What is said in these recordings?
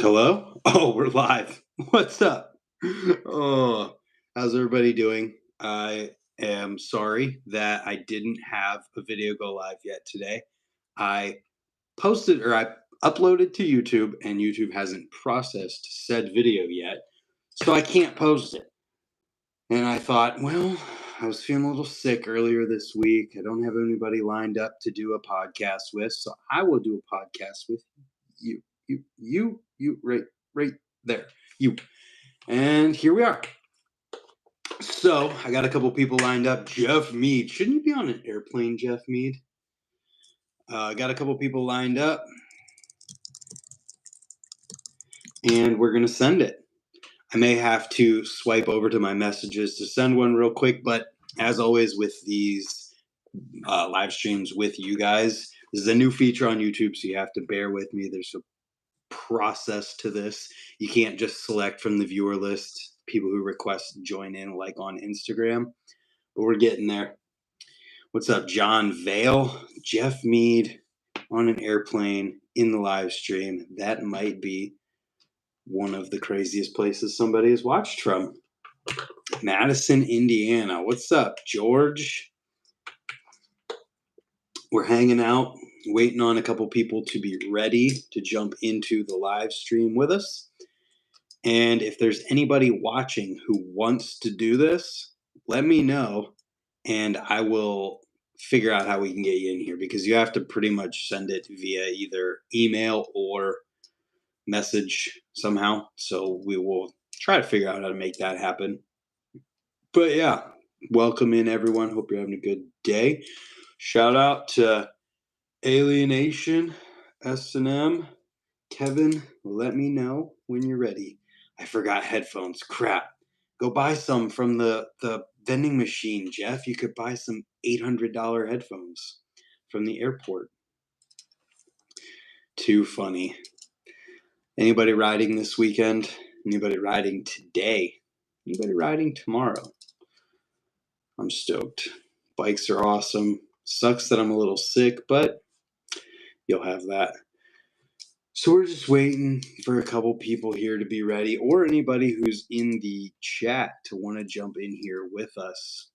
Hello? Oh, we're live. What's up? Oh, how's everybody doing? I am sorry that I didn't have a video go live yet today. I I uploaded to YouTube and YouTube hasn't processed said video yet, so I can't post it. And I thought, well, I was feeling a little sick earlier this week. I don't have anybody lined up to do a podcast with, so I will do a podcast with you. Right there. You. And here we are. So I got a couple people lined up. Jeff Mead. Shouldn't you be on an airplane, Jeff Mead? I got a couple people lined up. And we're going to send it. I may have to swipe over to my messages to send one real quick. But as always with these live streams with you guys, this is a new feature on YouTube, so you have to bear with me. There's a process to this. You can't just select from the viewer list people who request join in like on Instagram, but we're getting there. What's up, John Vale? Jeff Mead on an airplane in the live stream. That might be one of the craziest places somebody has watched from. Madison, Indiana. What's up, George? We're hanging out, waiting on a couple people to be ready to jump into the live stream with us. And if there's anybody watching who wants to do this, let me know, and I will figure out how we can get you in here, because you have to pretty much send it via either email or message somehow. So we will try to figure out how to make that happen. But yeah, welcome in everyone. Hope you're having a good day. Shout out to Alienation S&M. Kevin, let me know when you're ready. I forgot headphones. Crap. Go buy some from the vending machine, Jeff. You could buy some $800 headphones from the airport. Too funny. Anybody riding this weekend? Anybody riding today? Anybody riding tomorrow? I'm stoked. Bikes are awesome. Sucks that I'm a little sick, but you'll have that. So we're just waiting for a couple people here to be ready, or anybody who's in the chat to want to jump in here with us.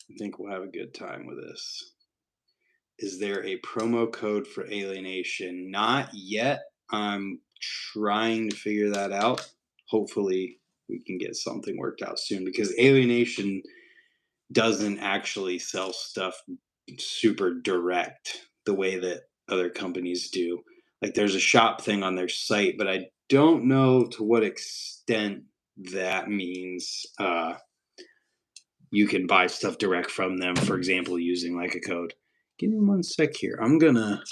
I think we'll have a good time with this. Is there a promo code for Alienation? Not yet. I'm trying to figure that out. Hopefully we can get something worked out soon, because Alienation doesn't actually sell stuff super direct the way that other companies do. Like, there's a shop thing on their site, but I don't know to what extent that means you can buy stuff direct from them, for example, using like a code. Give me 1 sec here. I'm gonna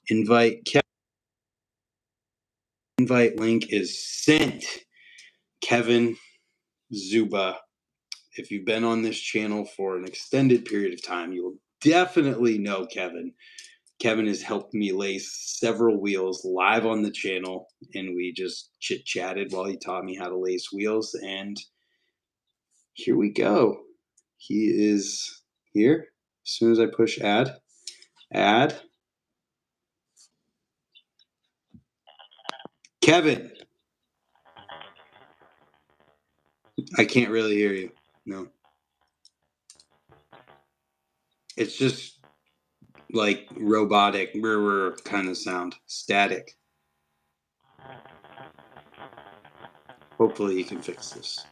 invite Kevin. Invite link is sent. Kevin Zuba. If you've been on this channel for an extended period of time, you will definitely know Kevin. Kevin has helped me lace several wheels live on the channel, and we just chit-chatted while he taught me how to lace wheels, and here we go. He is here. As soon as I push add. Kevin! I can't really hear you. No. It's just like robotic, kind of sound. Static. Hopefully he can fix this.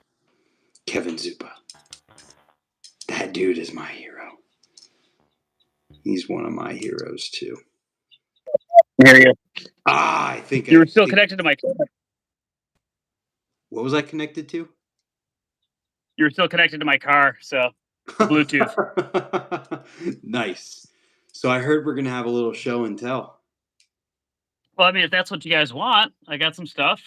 Kevin Zuba. That dude is my hero. He's one of my heroes too. I hear you. I think you were still connected to my car. What was I connected to? You were still connected to my car, so Bluetooth. Nice. So I heard we're going to have a little show and tell. Well, I mean, if that's what you guys want, I got some stuff.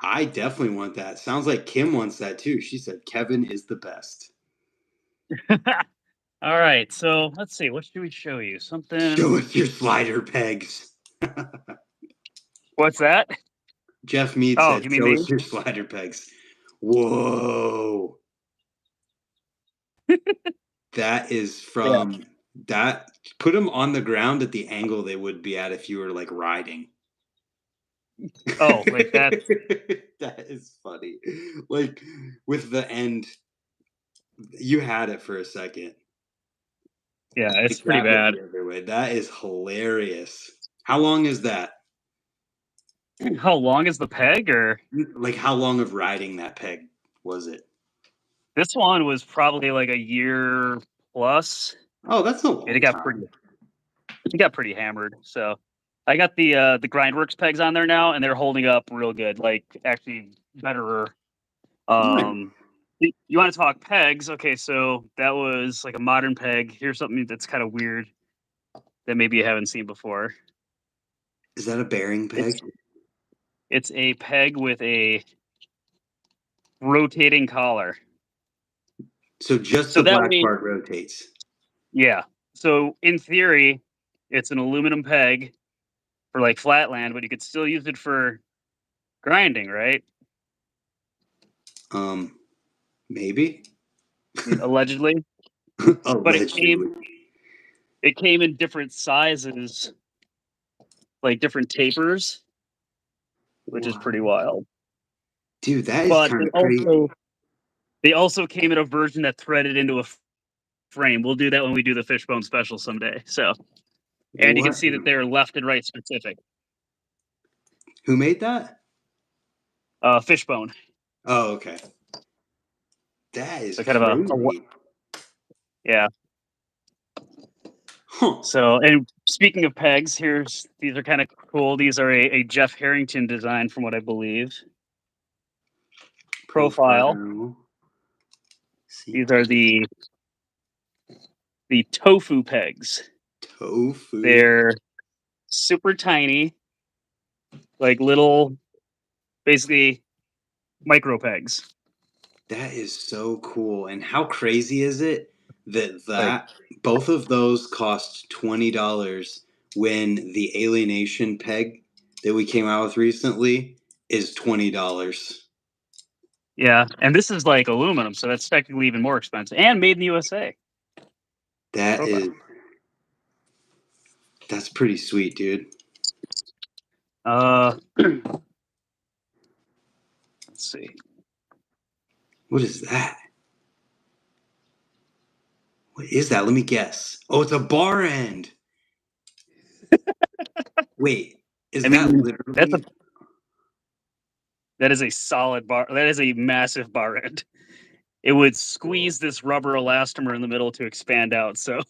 I definitely want that. Sounds like Kim wants that too. She said Kevin is the best. All right, so let's see. What should we show you? Something. Show us your slider pegs. What's that? Jeff Mead said, show us your slider pegs. Whoa. That is from that. Put them on the ground at the angle they would be at if you were like riding. Oh, like that. That is funny. Like with the end, you had it for a second. Yeah, it's Like pretty that went bad. the other way. That is hilarious. How long is that? How long is the peg? Or Like how long of riding that peg was it? this one was probably like a year plus. Oh, that's a And it long time. got pretty hammered. So I got the Grindworks pegs on there now, and they're holding up real good. Like actually better. Nice. You want to talk pegs? Okay, so that was like a modern peg. Here's something that's kind of weird that maybe you haven't seen before. Is that a bearing It's peg? it's a peg with a rotating collar. So just So the that black way, part rotates. yeah. So in theory, it's an aluminum peg for like flatland, but you could still use it for grinding, right? Maybe. I mean, allegedly. But Allegedly. it came in different sizes, like different tapers, which is Wow. pretty wild. Dude, that is But kind of crazy. they also came in a version that threaded into a frame. We'll do that when we do the fishbone special someday. So, and you can What? see that they're left and right specific. Who made that? Fishbone. Oh, okay. That is So kind of crazy. yeah. Huh. So, and speaking of pegs, these are kind of cool. These are a Jeff Harrington design, from what I believe. Profile. Profile. See, These are the tofu pegs. tofu. They're super tiny, like little, basically micro pegs. That is so cool. And how crazy is it that Like, both of those cost $20 when the alienation peg that we came out with recently is $20. yeah, and this is like aluminum, so that's technically even more expensive, and made in the USA. That is Profile. that's pretty sweet, dude. Let's see. What is that? What is that? Let me guess. Oh, it's a bar end. Wait, I is that mean, literally? that is a solid bar. That is a massive bar end. It would squeeze this rubber elastomer in the middle to expand out. So,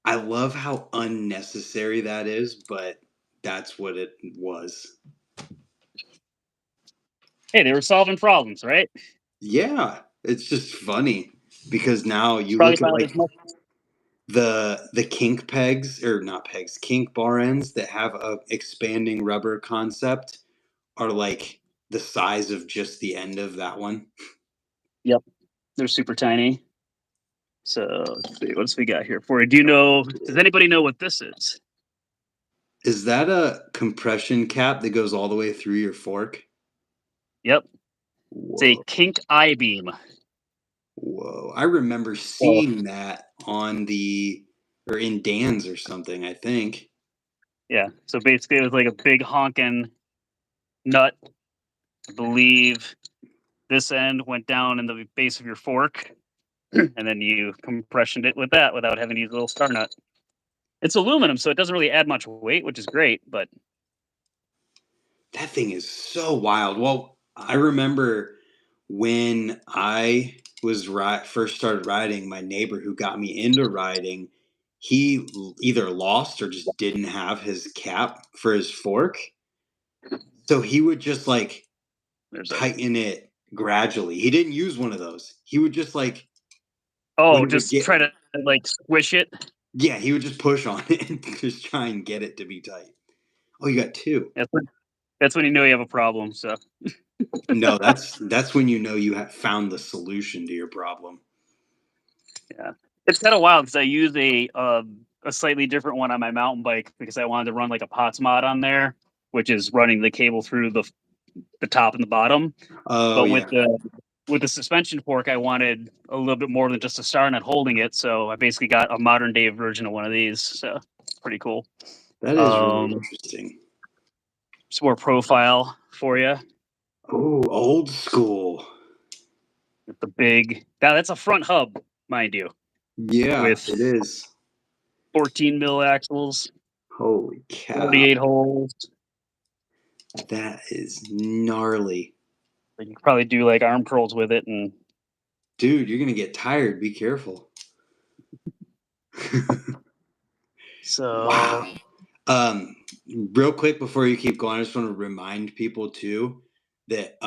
I love how unnecessary that is, but that's what it was. hey, they were solving problems, right? Yeah, it's just funny because now It's you probably look at about like as much. the kink pegs or not pegs, kink bar ends that have a expanding rubber concept are like the size of just the end of that one. Yep, they're super tiny. So let's see, what else we got here for you? Do you know? Does anybody know what this is? Is that a compression cap that goes all the way through your fork? Yep, it's a Whoa. kink I beam. Whoa. I remember Oh, seeing that on the or in Dan's or something, I think. yeah. So basically, it was like a big honking nut. I believe this end went down in the base of your fork, and then you compressioned it with that without having to use a little star nut. It's aluminum, so it doesn't really add much weight, which is great. But That thing is so wild. Well, I remember when I was first started riding, my neighbor who got me into riding, he either lost or just didn't have his cap for his fork. So he would just like there's a tighten it gradually. He didn't use one of those. He would just like when oh, it would just get try to like squish it. yeah, he would just push on it and just try and get it to be tight. Oh, you got two. That's when you know you have a problem. So No, that's when you know you have found the solution to your problem. yeah, it's kind of wild because I use a slightly different one on my mountain bike because I wanted to run like a POTS mod on there, which is running the cable through the top and the bottom. Oh But yeah, with the suspension fork, I wanted a little bit more than just a star nut holding it. So I basically got a modern day version of one of these. So it's pretty cool. that is really Um, interesting. some more profile for you. Oh, old school. With the big, that's a front hub, mind you. Yeah, with it is. 14 mil axles. Holy cow. 48 holes. That is gnarly. You can probably do like arm curls with it, and dude, you're gonna get tired. Be careful. so wow. Real quick before you keep going, I just want to remind people too that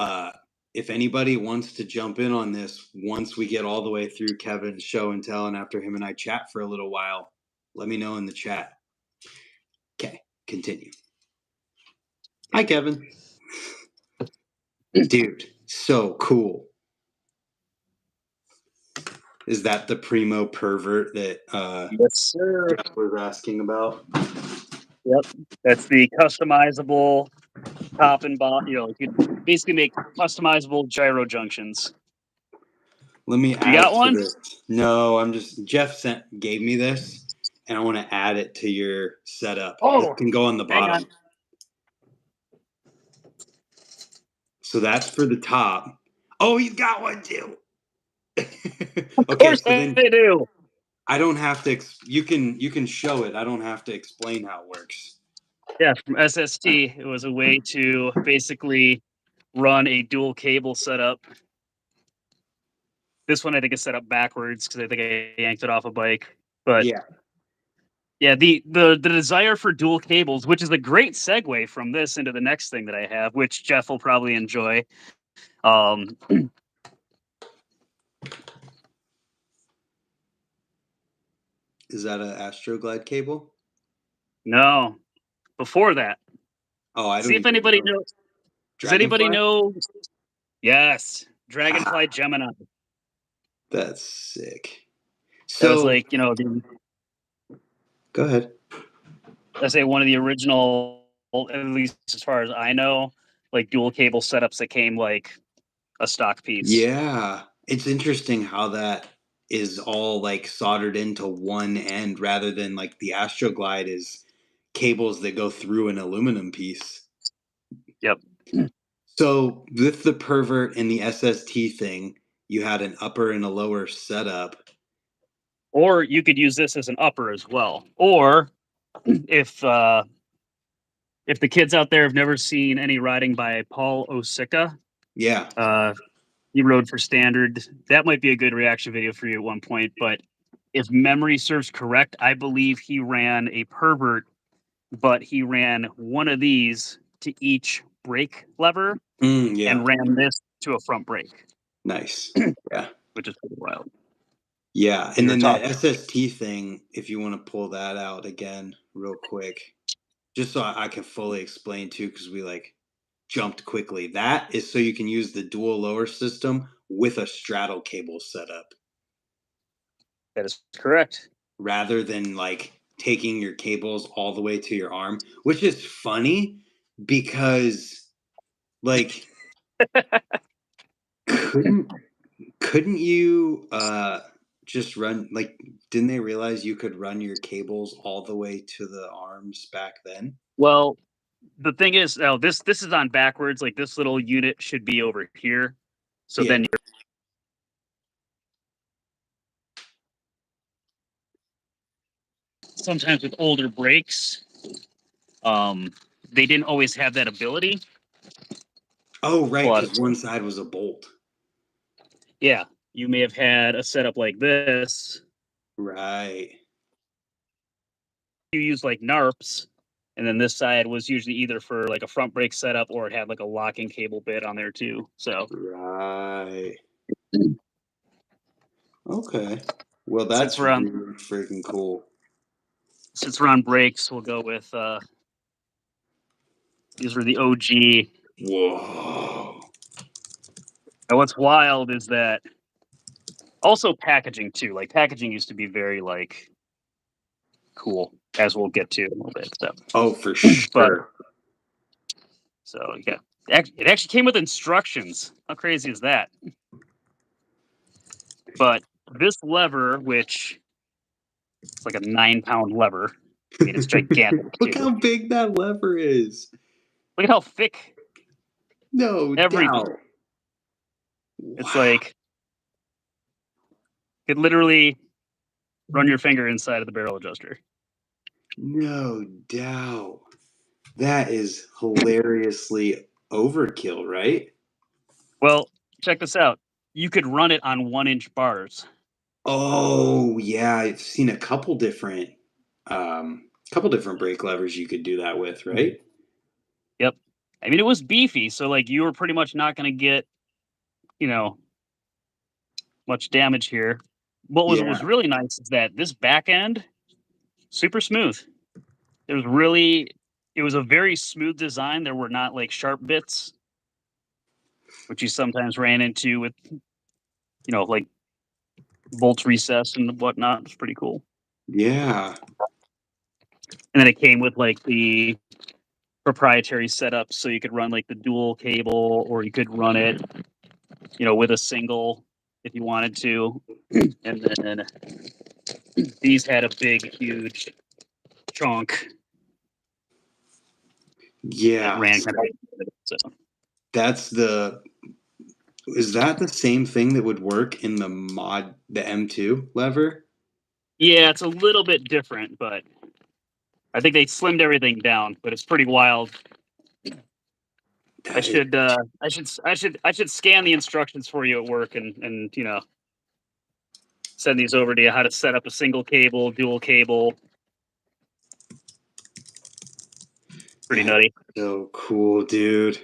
if anybody wants to jump in on this once we get all the way through Kevin's show and tell, and after him and I chat for a little while, let me know in the chat. Okay, continue. Hi, Kevin. Dude, so cool. Is that the primo pervert that yes, sir. Jeff was asking about? Yep, that's the customizable top and bottom. You could basically make customizable gyro junctions. Let me add got to one? this. No, Jeff gave me this, and I want to add it to your setup. Oh, it can go on the bottom. So that's for the top. Oh, he's got one too. Of course they do. I don't have to. You can show it. I don't have to explain how it works. Yeah, from SST, it was a way to basically run a dual cable setup. This one I think is set up backwards because I think I yanked it off a bike. But yeah, the desire for dual cables, which is a great segue from this into the next thing that I have, which Jeff will probably enjoy. Is that an Astroglide cable? No, before that. Oh, I don't see if anybody knows. Does anybody know? Yes, Dragonfly Gemini. That's sick. So that was like go ahead. I say one of the original, at least as far as I know, like dual cable setups that came like a stock piece. Yeah, it's interesting how that is all like soldered into one end rather than like the Astroglide is cables that go through an aluminum piece. Yep. So with the pervert and the SST thing, you had an upper and a lower setup. Or you could use this as an upper as well. Or if the kids out there have never seen any riding by Paul Osica, he rode for Standard. That might be a good reaction video for you at one point. But if memory serves correct, I believe he ran a pervert, but he ran one of these to each brake lever and ran this to a front brake. Nice. Yeah. Which is pretty wild. Yeah. And then that SST thing, if you want to pull that out again real quick, just so I can fully explain too, because we like jumped quickly. That is so you can use the dual lower system with a straddle cable setup. That is correct. Rather than like taking your cables all the way to your arm, which is funny because like couldn't you just run like didn't they realize you could run your cables all the way to the arms back then? Well, the thing is, now this is on backwards. Like this little unit should be over here. So then you're sometimes with older brakes, they didn't always have that ability. Oh, right, because one side was a bolt. Yeah, you may have had a setup like this. Right. You use like NARPs, and then this side was usually either for like a front brake setup or it had like a locking cable bit on there too. So right. Okay. Well, that's really freaking cool. Since we're on brakes, we'll go with these were the OG. Whoa. And what's wild is that also packaging too. Like packaging used to be very like cool, as we'll get to in a little bit. So. Oh, for sure. So yeah, it actually came with instructions. How crazy is that? But this lever, which it's like a 9-pound lever, I mean it's gigantic. Look how big that lever is. Look at how thick No everything. doubt. It's Wow. like you could literally run your finger inside of the barrel adjuster. No doubt. That is hilariously overkill, right? Well, check this out. You could run it on 1-inch bars. Oh yeah, I've seen a couple different brake levers you could do that with, right? Yep. I mean, it was beefy, so like you were pretty much not going to get, much damage here. What was Yeah. really nice is that this back end, super smooth. It was a very smooth design. There were not like sharp bits, which you sometimes ran into with, like bolts recessed and whatnot. It's pretty cool. Yeah. And then it came with like the proprietary setup, so you could run like the dual cable, or you could run it, with a single if you wanted to. And then these had a big, huge chunk that Yeah. ran kind of. So. Is that the same thing that would work in the M2 lever? Yeah, it's a little bit different, but I think they slimmed everything down. But it's pretty wild. I should scan the instructions for you at work and send these over to you. How to set up a single cable, dual cable. Pretty That's nutty. so cool, dude.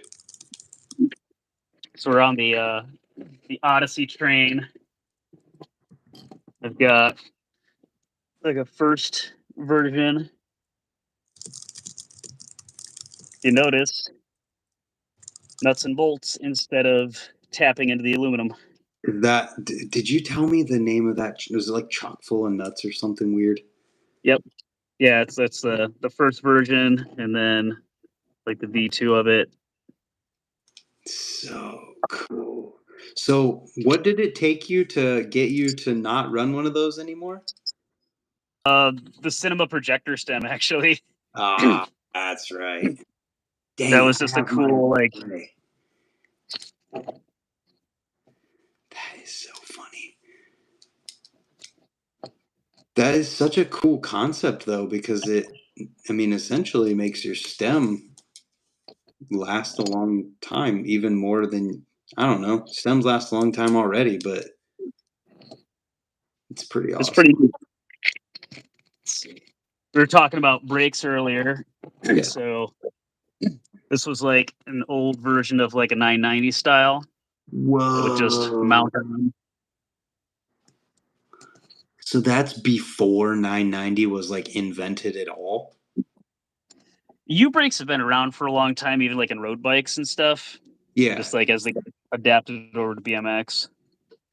So we're on the Odyssey train. I've got like a first version. You notice nuts and bolts instead of tapping into the aluminum. Did you tell me the name of that? Was it like chock full of nuts or something weird? Yep. Yeah, that's the first version, and then like the V2 of it. So cool. So, what did it take you to get you to not run one of those anymore? The cinema projector stem, actually. Ah, that's right. That Dang it, was I just a have mine cool, like, today. That is so funny. That is such a cool concept, though, because essentially makes your stem last a long time, even more than, I don't know, stems last a long time already, but it's pretty it's awesome. pretty neat. We were talking about brakes earlier. Yeah. So this was like an old version of like a 990 style that would just mount Whoa. on. So that's before 990 was like invented at all? U brakes have been around for a long time, even like in road bikes and stuff. Yeah. Just like as they got adapted over to BMX.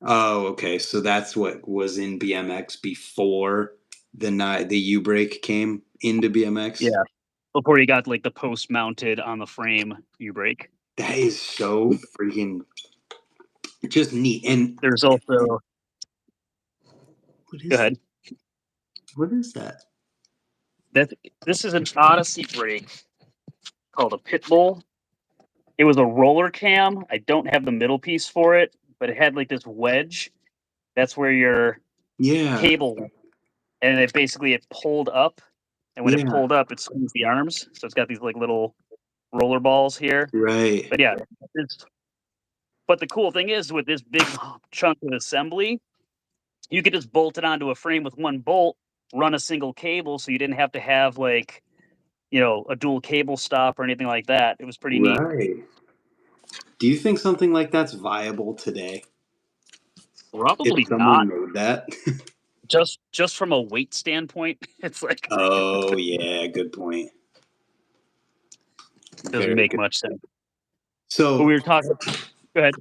Oh, okay. So that's what was in BMX before the U brake came into BMX. Yeah. Before you got like the post mounted on the frame U brake. That is so freaking just neat. And There's also what go is ahead. what is that? This is an Odyssey brake called a Pitbull. It was a roller cam. I don't have the middle piece for it, but it had like this wedge. That's where your Yeah. cable went. And it pulled up. And when it Yeah. pulled up, it squeezed the arms. So it's got these like little roller balls here. Right. But yeah, but the cool thing is with this big chunk of assembly, you could just bolt it onto a frame with one bolt, run a single cable, so you didn't have to have like, a dual cable stop or anything like that. It was pretty neat. Right. Do you think something like that's viable today? If Probably not. someone made that? Just from a weight standpoint, it's like Oh, yeah, good point. doesn't Very make good. much sense. But So, we were talking. Go ahead.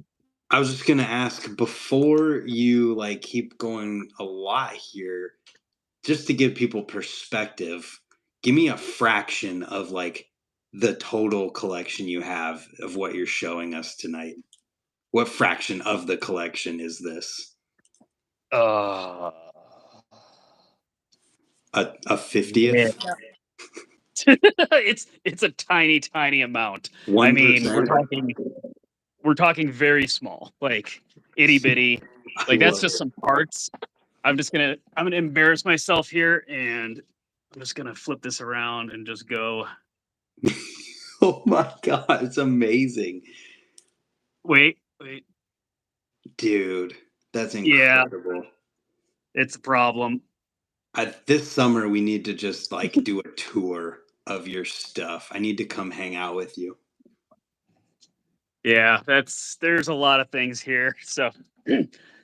I was just gonna ask before you like keep going a lot here, just to give people perspective, give me a fraction of like the total collection you have of what you're showing us tonight. What fraction of the collection is this? Uh, A yeah. 50th? It's a tiny amount. I mean, 1%. we're talking very small, like itty bitty. I Like that's love just it. some parts. I'm gonna embarrass myself here, and I'm just gonna flip this around and just go. Oh my god, it's amazing. Wait. Dude, that's Yeah, incredible. it's a problem. This summer we need to just like do a tour of your stuff. I need to come hang out with you. Yeah, there's a lot of things here. So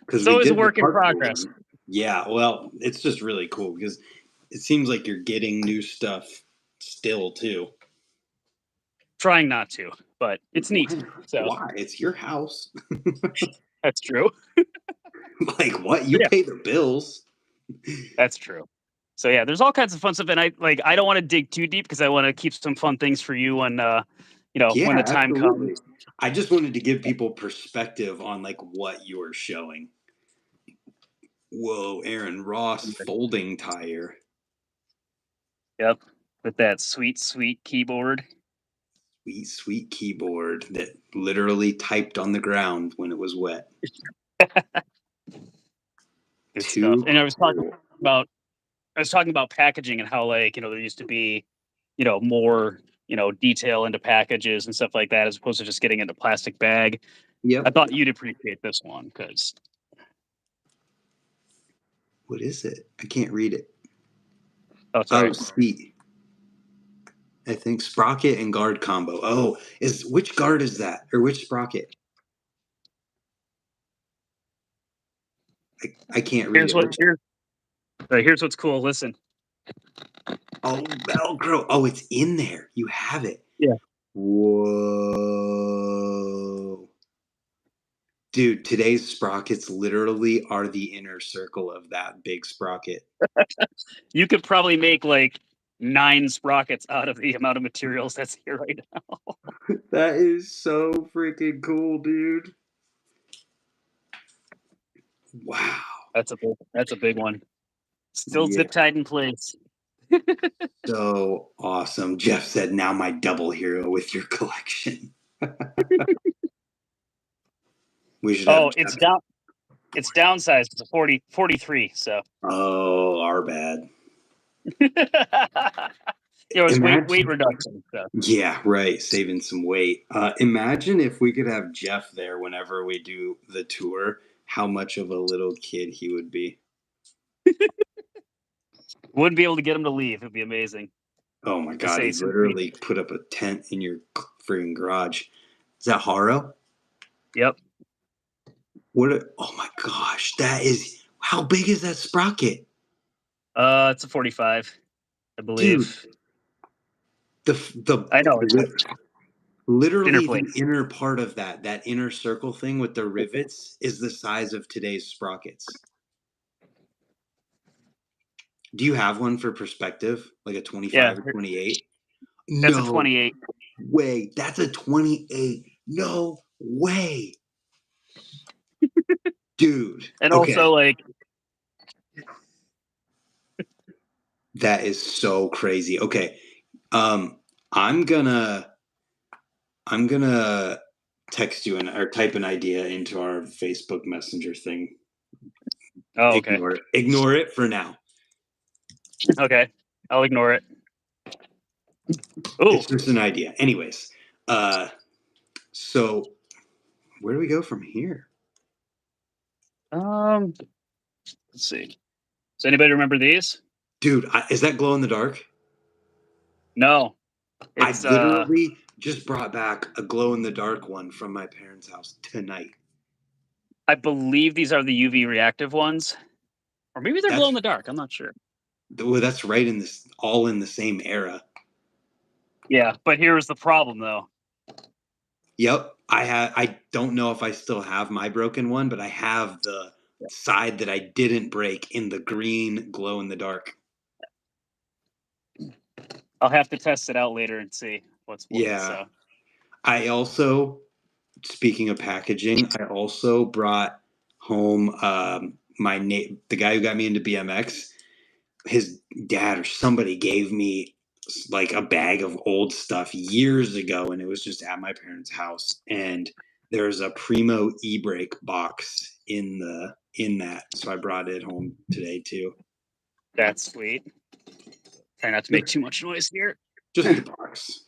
Because it's we always a did the work in parkour progress. one. Yeah, well, it's just really cool because it seems like you're getting new stuff still too. Trying not to, but it's neat. So Why? It's your house. that's true. Like what? You Yeah, pay the bills. that's true. So yeah, there's all kinds of fun stuff, and I don't want to dig too deep because I want to keep some fun things for you when when Yeah, the time absolutely. comes. I just wanted to give people perspective on like what you're showing. Whoa, Aaron Ross folding tire. Yep, with that sweet keyboard. Sweet, sweet keyboard that literally typed on the ground when it was wet. Good stuff. Too And cool. I was talking about packaging and how there used to be more detail into packages and stuff like that as opposed to just getting into plastic bag. I Yep. thought you'd appreciate this one because What is it? I can't read it. oh Oh, sorry. speed. I think sprocket and guard combo. Oh, is which guard is that? Or which sprocket? I can't read Here's it. what Which, here's what's cool. Listen. oh, Velcro. Oh, it's in there. You have it. Yeah. Whoa. Dude, today's sprockets literally are the inner circle of that big sprocket. You could probably make like 9 sprockets out of the amount of materials that's here right now. That is so freaking cool, dude. Wow. That's a big one. Still Yeah. zip tied in place. So awesome. Jeff said, now my double hero with your collection. We should have Oh, it's Jeff. down. It's downsized to 43. So Oh, our bad. it's weight Imagine. reduction. So. Yeah, right. Saving some weight. Imagine if we could have Jeff there whenever we do the tour, how much of a little kid he would be. Wouldn't be able to get him to leave. It'd be amazing. Oh my To God. say He some literally put up a tent in your freaking garage. Is that Haro? Yep. Oh my gosh. How big is that sprocket? It's a 45, I believe. Dude, I know. literally Interplate. the inner part of that inner circle thing with the rivets is the size of today's sprockets. Do you have one for perspective, like a 25 or 28? That's a No 28. way. That's a 28. No way. Dude. And Okay. also, like, That is so crazy. Okay. I'm gonna text you or type an idea into our Facebook Messenger thing. oh, okay. Ignore it for now. Okay. I'll ignore it. Oh, It's just an idea. Anyways, so where do we go from here? let's see. Does anybody remember these? Dude, is that glow in the dark? No. I It's literally just brought back a glow in the dark one from my parents' house tonight. I believe these are the UV reactive ones. Or maybe they're glow in the dark. I'm not sure. Well, that's right all in the same era. Yeah, but here's the problem though. Yep. I don't know if I still have my broken one, but I have the side that I didn't break in the green glow in the dark. I'll have to test it out later and see what's what. Yeah. So. I also, speaking of packaging, I also brought home the guy who got me into BMX. His dad or somebody gave me like a bag of old stuff years ago, and it was just at my parents' house. And there's a Primo e-brake box in that, so I brought it home today too. That's sweet. Try not to make too much noise here. Just the box.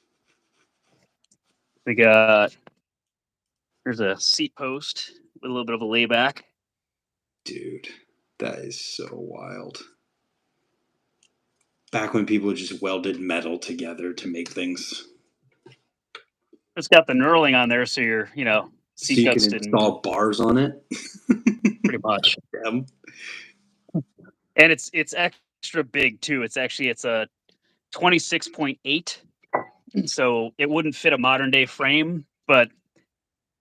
We got, there's a seat post with a little bit of a layback. Dude, that is so wild. Back when people just welded metal together to make things. It's got the knurling on there, so your, So seat you guts can didn't. install bars on it. Pretty much. Yeah. And it's extra big too. It's a 26.8. So it wouldn't fit a modern day frame, but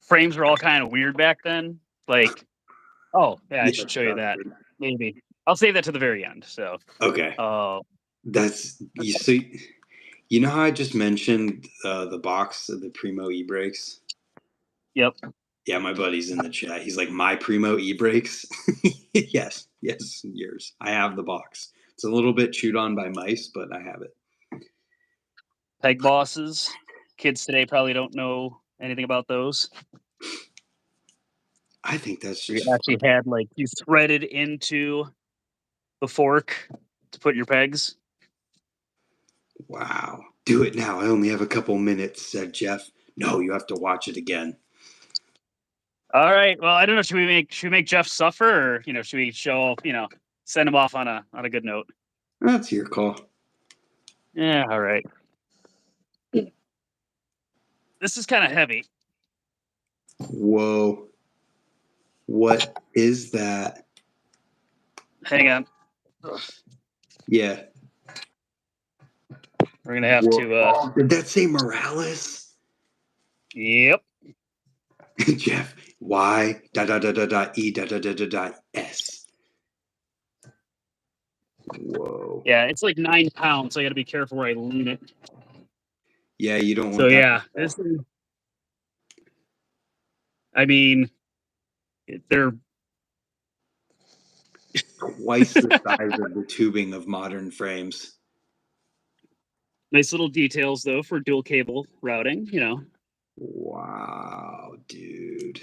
frames were all kind of weird back then. Like, oh yeah, I should show you that. Maybe I'll save that to the very end. So Okay. That's you see. You know how I just mentioned the box of the Primo e-brakes? Yep. Yeah, my buddy's in the chat. He's like, my Primo e-brakes? Yes, yours. I have the box. It's a little bit chewed on by mice, but I have it. Peg bosses. Kids today probably don't know anything about those. I think that's just... You actually had, like, you threaded into the fork to put your pegs. Wow. Do it now. I only have a couple minutes, said Jeff. No, you have to watch it again. All right. Well, I don't know. Should we make Jeff suffer, or should we send him off on a good note? That's your call. Yeah. All right. This is kind of heavy. Whoa. What is that? Hang on. Yeah. We're gonna have to. Did that say Morales? Yep. Jeff. Y E.S. Whoa. Yeah, it's like 9 pounds, so I got to be careful where I lean it. Yeah, you don't want So that. yeah, this is, I mean, they're twice the size of the tubing of modern frames. nice little details though for dual cable routing. Wow, dude.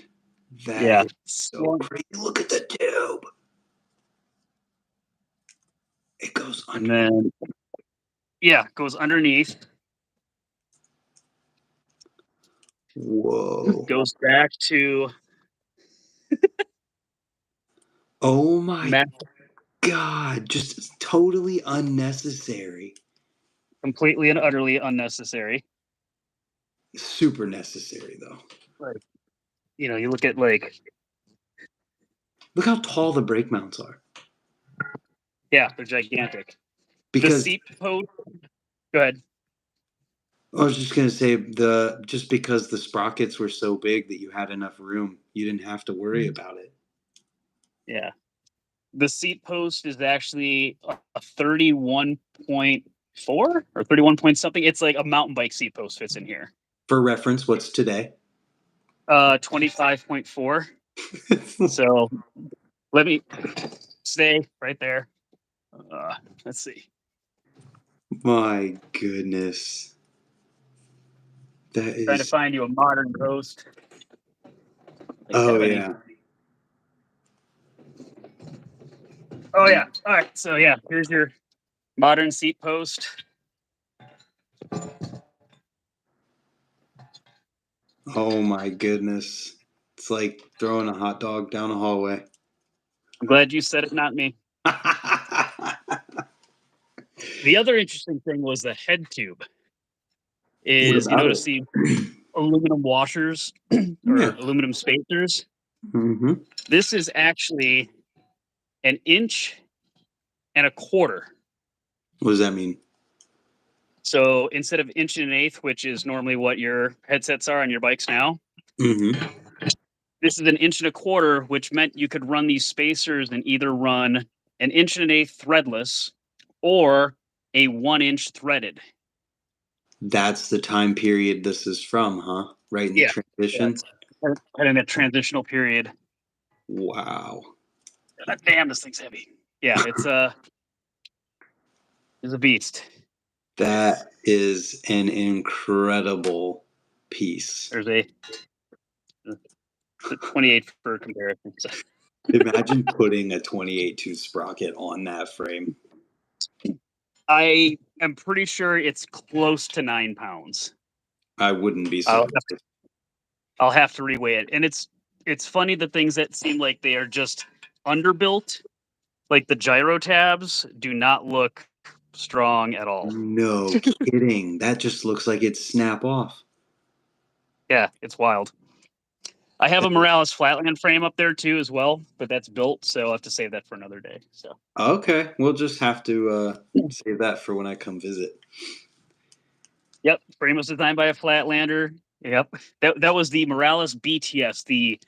That is so pretty. Look at the tube. It goes under. And then, yeah, goes underneath. Whoa. Goes back to. Oh my God. Just totally unnecessary. Completely and utterly unnecessary. Super necessary, though. Like, you look at like. Look how tall the brake mounts are. Yeah, they're gigantic. Because the seat post. Go ahead. I was just gonna say just because the sprockets were so big that you had enough room, you didn't have to worry about it. Yeah. The seat post is actually a 31.4 or 31 point something. It's like a mountain bike seat post fits in here. For reference, what's today? 25.4. So let me stay right there. Let's see. My goodness. That is... Trying to find you a modern post. Oh, yeah. Oh, yeah. All right. So, yeah, here's your modern seat post. Oh, my goodness. It's like throwing a hot dog down a hallway. I'm glad you said it, not me. The other interesting thing was the head tube. Is, notice the aluminum washers or aluminum spacers. Mm-hmm. This is actually 1.25 inches. What does that mean? So instead of 1 1/8 inches, which is normally what your headsets are on your bikes now, Mm-hmm. this is 1.25 inches, which meant you could run these spacers and either run 1 1/8 inches threadless or a 1 inch threaded. That's the time period this is from, huh? Right in the transition? Kind of in that transitional period. Wow. God damn, this thing's heavy. Yeah, it's a beast. That is an incredible piece. There's a 28 for comparison. So. Imagine putting a 28-2 sprocket on that frame. I am pretty sure it's close to 9 pounds. I wouldn't be surprised. I'll have to reweigh it. And it's funny, the things that seem like they are just underbuilt, like the gyro tabs, do not look strong at all. No kidding. That just looks like it'd snap off. Yeah, it's wild. I have a Morales Flatland frame up there too as well, but that's built, so I'll have to save that for another day. So okay, we'll just have to save that for when I come visit. Yep, frame was designed by a Flatlander. Yep, that was the Morales BTS, the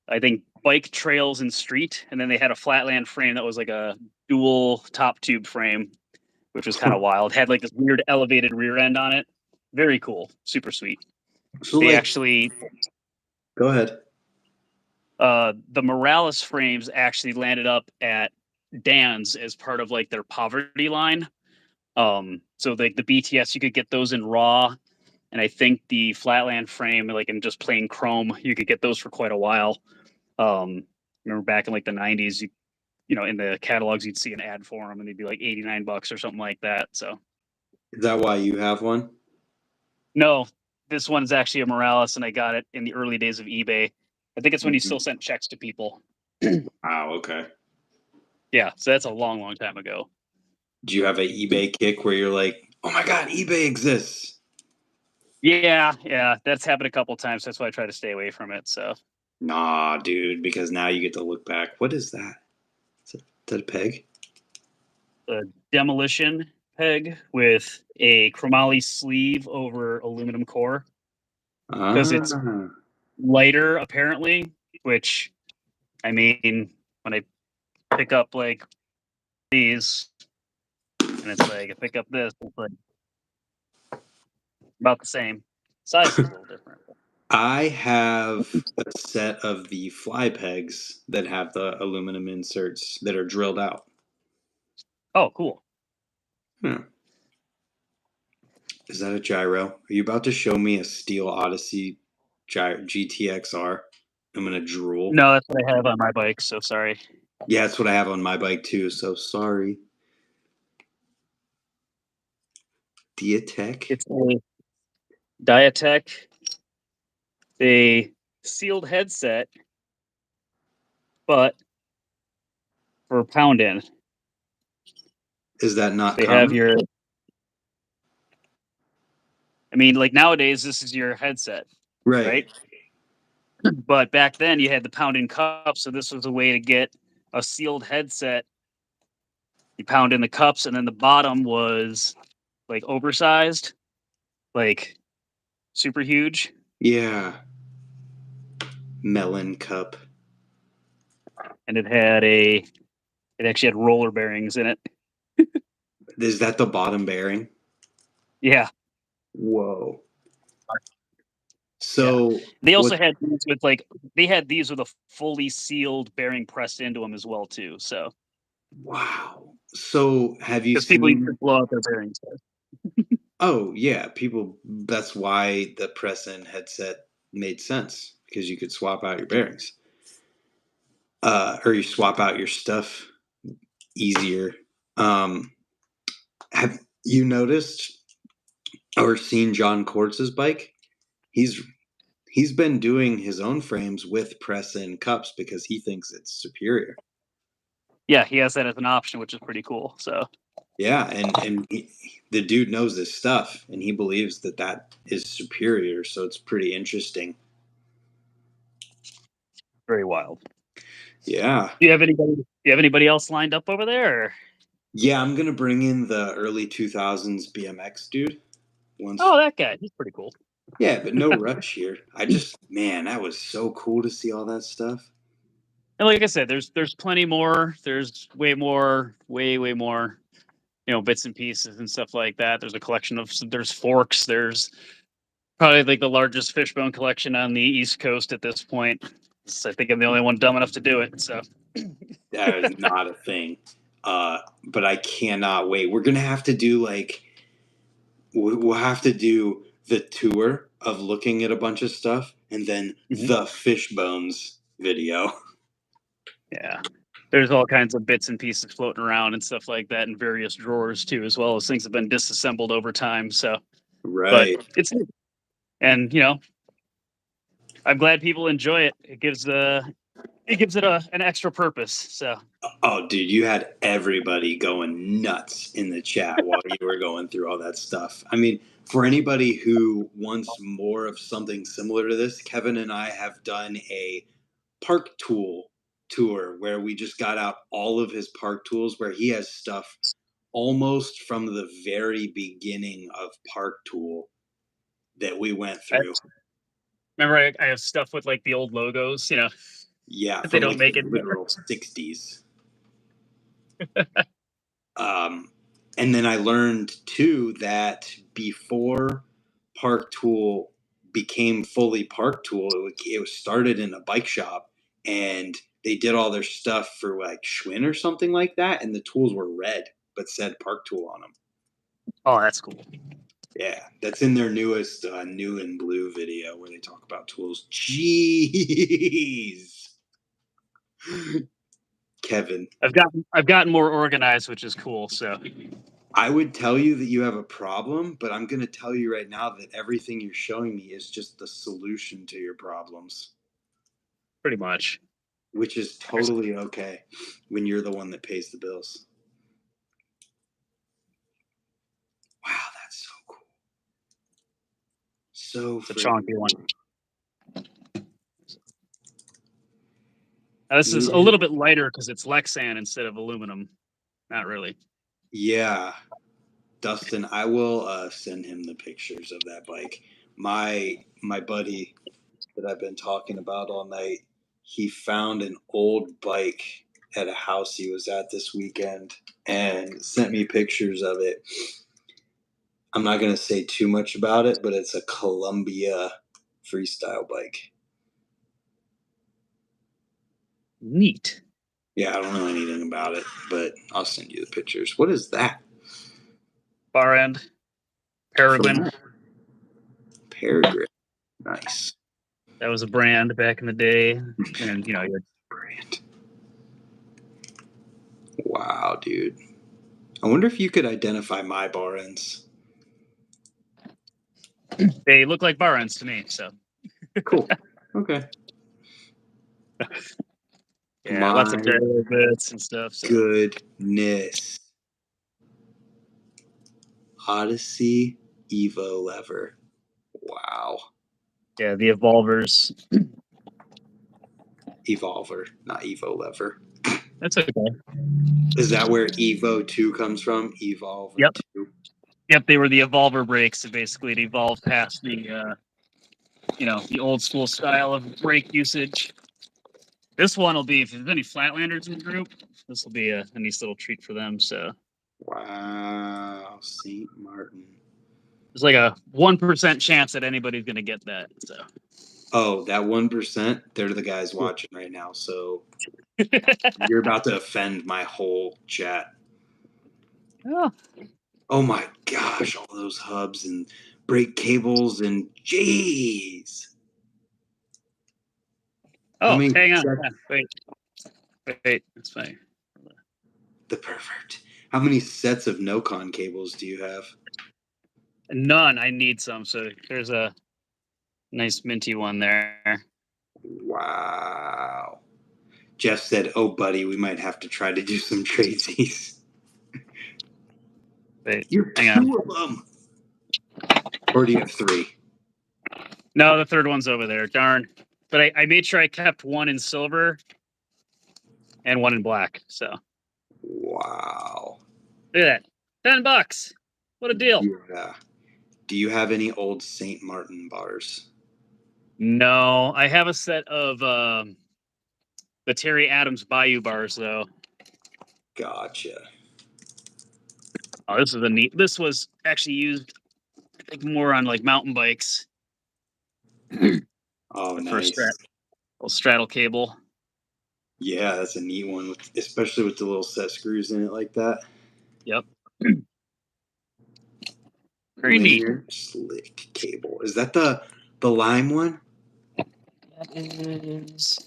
I think bike, trails, and street, and then they had a Flatland frame that was like a dual top tube frame, which was kind of wild. Had like this weird elevated rear end on it. Very cool, super sweet. So They like, actually go ahead. The Morales frames actually landed up at Dan's as part of like their poverty line. So like the BTS, you could get those in raw, and I think the Flatland frame, like in just plain chrome, you could get those for quite a while. Remember back in like the 90s, you know, in the catalogs, you'd see an ad for them and they'd be like $89 or something like that. So Is that why you have one? no, this one's actually a Morales, and I got it in the early days of eBay. I think it's when you still sent checks to people. Wow, okay. Yeah, so that's a long, long time ago. Do you have an eBay kick where you're like, oh my God, eBay exists? Yeah, that's happened a couple times. That's why I try to stay away from it. So Nah, dude, because now you get to look back. What is that? Is that a peg? a demolition peg with a chromoly sleeve over aluminum core, because it's lighter apparently, which, I mean, when I pick up like these and it's like I pick up this, it's like about the same. Size is a little different. I have a set of the fly pegs that have the aluminum inserts that are drilled out. Oh, cool. Is that a gyro? Are you about to show me a Steel Odyssey GTXR? I'm going to drool. No, that's what I have on my bike, so sorry. Yeah, that's what I have on my bike too, so sorry. Diatech? It's a Diatech, a sealed headset, but for pound in. Is that not They common? have your, I mean, like nowadays, this is your headset, right? But back then, you had the pound in cups, so this was a way to get a sealed headset. You pound in the cups, and then the bottom was like oversized, like super huge. Yeah. Melon cup. And it actually had roller bearings in it. Is that the bottom bearing? Yeah. Whoa. So they also had these with these with a fully sealed bearing pressed into them as well too. So wow. So have you seen people blow out their bearings? Oh yeah, people. That's why the press-in headset made sense, because you could swap out your bearings, or you swap out your stuff easier. Have you noticed or seen John Quartz's bike? He's been doing his own frames with press-in cups because he thinks it's superior. Yeah, he has that as an option, which is pretty cool. So yeah, and the dude knows this stuff, and he believes that is superior. So it's pretty interesting. Very wild. Yeah. Do you have anybody else lined up over there? Or? Yeah, I'm gonna bring in the early 2000s BMX dude. Oh, that guy. He's pretty cool. Yeah, but no rush here. Man, that was so cool to see all that stuff. And like I said, there's plenty more. There's way more, way more, bits and pieces and stuff like that. There's a collection of there's forks. There's probably like the largest fishbone collection on the East Coast at this point. So I think I'm the only one dumb enough to do it. So that is not a thing. But I cannot wait. We're gonna have to do like we'll have to do the tour of looking at a bunch of stuff and then the Fishbones video. Yeah. There's all kinds of bits and pieces floating around and stuff like that in various drawers too, as well as things have been disassembled over time. So, Right. but it's, and I'm glad people enjoy it. It gives it an extra purpose. So, Oh, dude, you had everybody going nuts in the chat while you were going through all that stuff. I mean, for anybody who wants more of something similar to this, Kevin and I have done a park tool tour where we just got out all of his park tools, where he has stuff almost from the very beginning of park tool that we went through. remember, I have stuff with like the old logos, Yeah, that they from don't like make the it. literal 60s. And then I learned too that before Park Tool became fully Park Tool, it was started in a bike shop, and they did all their stuff for like Schwinn or something like that, and the tools were red but said Park Tool on them. Oh, that's cool. Yeah, that's in their newest New and Blue video where they talk about tools. Jeez. Kevin, I've gotten more organized, which is cool. So I would tell you that you have a problem, but I'm going to tell you right now that everything you're showing me is just the solution to your problems, pretty much. which is totally okay when you're the one that pays the bills. Wow, that's so cool. So It's a chunky one. cool. Now, this is a little bit lighter because it's Lexan instead of aluminum. Not really. Yeah. Dustin, I will send him the pictures of that bike. My buddy that I've been talking about all night, he found an old bike at a house he was at this weekend and sent me pictures of it. I'm not going to say too much about it, but it's a Columbia freestyle bike. Neat. Yeah, I don't know anything about it, but I'll send you the pictures. What is that? Bar end. Peregrine. Peregrine. Nice. That was a brand back in the day. And, you had Brant. Wow, dude. I wonder if you could identify my bar ends. they look like bar ends to me. So Cool. Okay. yeah, lots of derailleur bits and stuff. So. Goodness. Odyssey Evo lever. Wow. Yeah, the Evolvers. Evolver, not Evo lever. That's okay. Is that where Evo 2 comes from? Evolver Yep. 2? Yep, they were the Evolver brakes. So basically, it evolved past the, the old school style of brake usage. This one will be, if there's any Flatlanders in the group, this will be a nice little treat for them. So. Wow, St. Martin. There's like a 1% chance that anybody's going to get that. So. Oh, that 1%, they're the guys watching right now. So you're about to offend my whole chat. Oh. Oh my gosh, all those hubs and brake cables and jeez. Oh, hang on. Wait, it's fine. The pervert. How many sets of no-con cables do you have? None. I need some. So there's a nice minty one there. Wow. Jeff said, "Oh, buddy, we might have to try to do some tradesies." Wait, You're hang on. two of them. Or do you have three? No, the third one's over there. Darn. But I made sure I kept one in silver and one in black. So. Wow. Look at that. $10. What a deal. Yeah. Do you have any old St. Martin bars? No, I have a set of the Terry Adams Bayou bars, though. Gotcha. Oh, this is a neat. This was actually used, I think, more on like mountain bikes. Oh, For nice. little straddle cable. Yeah, that's a neat one, especially with the little set screws in it like that. Yep. Very neat. Linear slick cable. Is that the lime one? That is,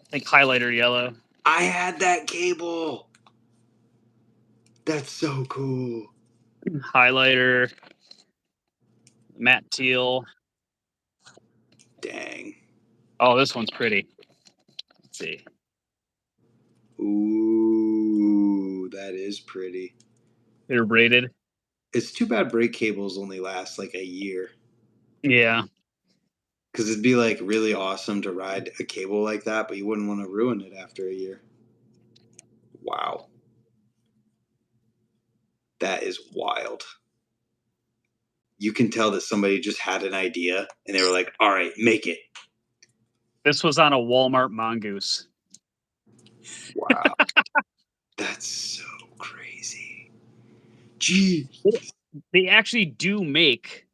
I think, highlighter yellow. I had that cable. That's so cool. Highlighter, matte teal. Dang. Oh, this one's pretty. Let's see. Ooh, that is pretty. They're braided. It's too bad brake cables only last like a year. Yeah. Because it'd be like really awesome to ride a cable like that, but you wouldn't want to ruin it after a year. Wow. That is wild. You can tell that somebody just had an idea and they were like, all right, make it. This was on a Walmart Mongoose. Wow. That's so crazy. Gee. They actually do make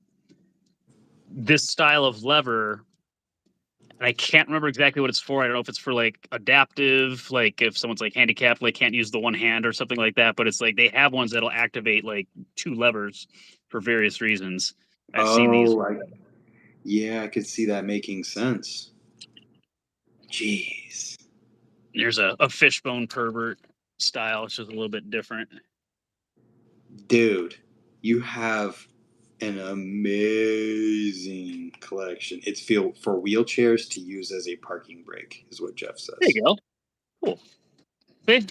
this style of lever, and I can't remember exactly what it's for. I don't know if it's for like adaptive, like if someone's like handicapped, like can't use the one hand or something like that. But it's like they have ones that'll activate like two levers for various reasons. I've seen these. Yeah, I could see that making sense. Jeez. There's a fishbone pervert style, which is a little bit different. Dude, you have an amazing collection. It's for wheelchairs to use as a parking brake, is what Jeff says. There you go. Cool. See?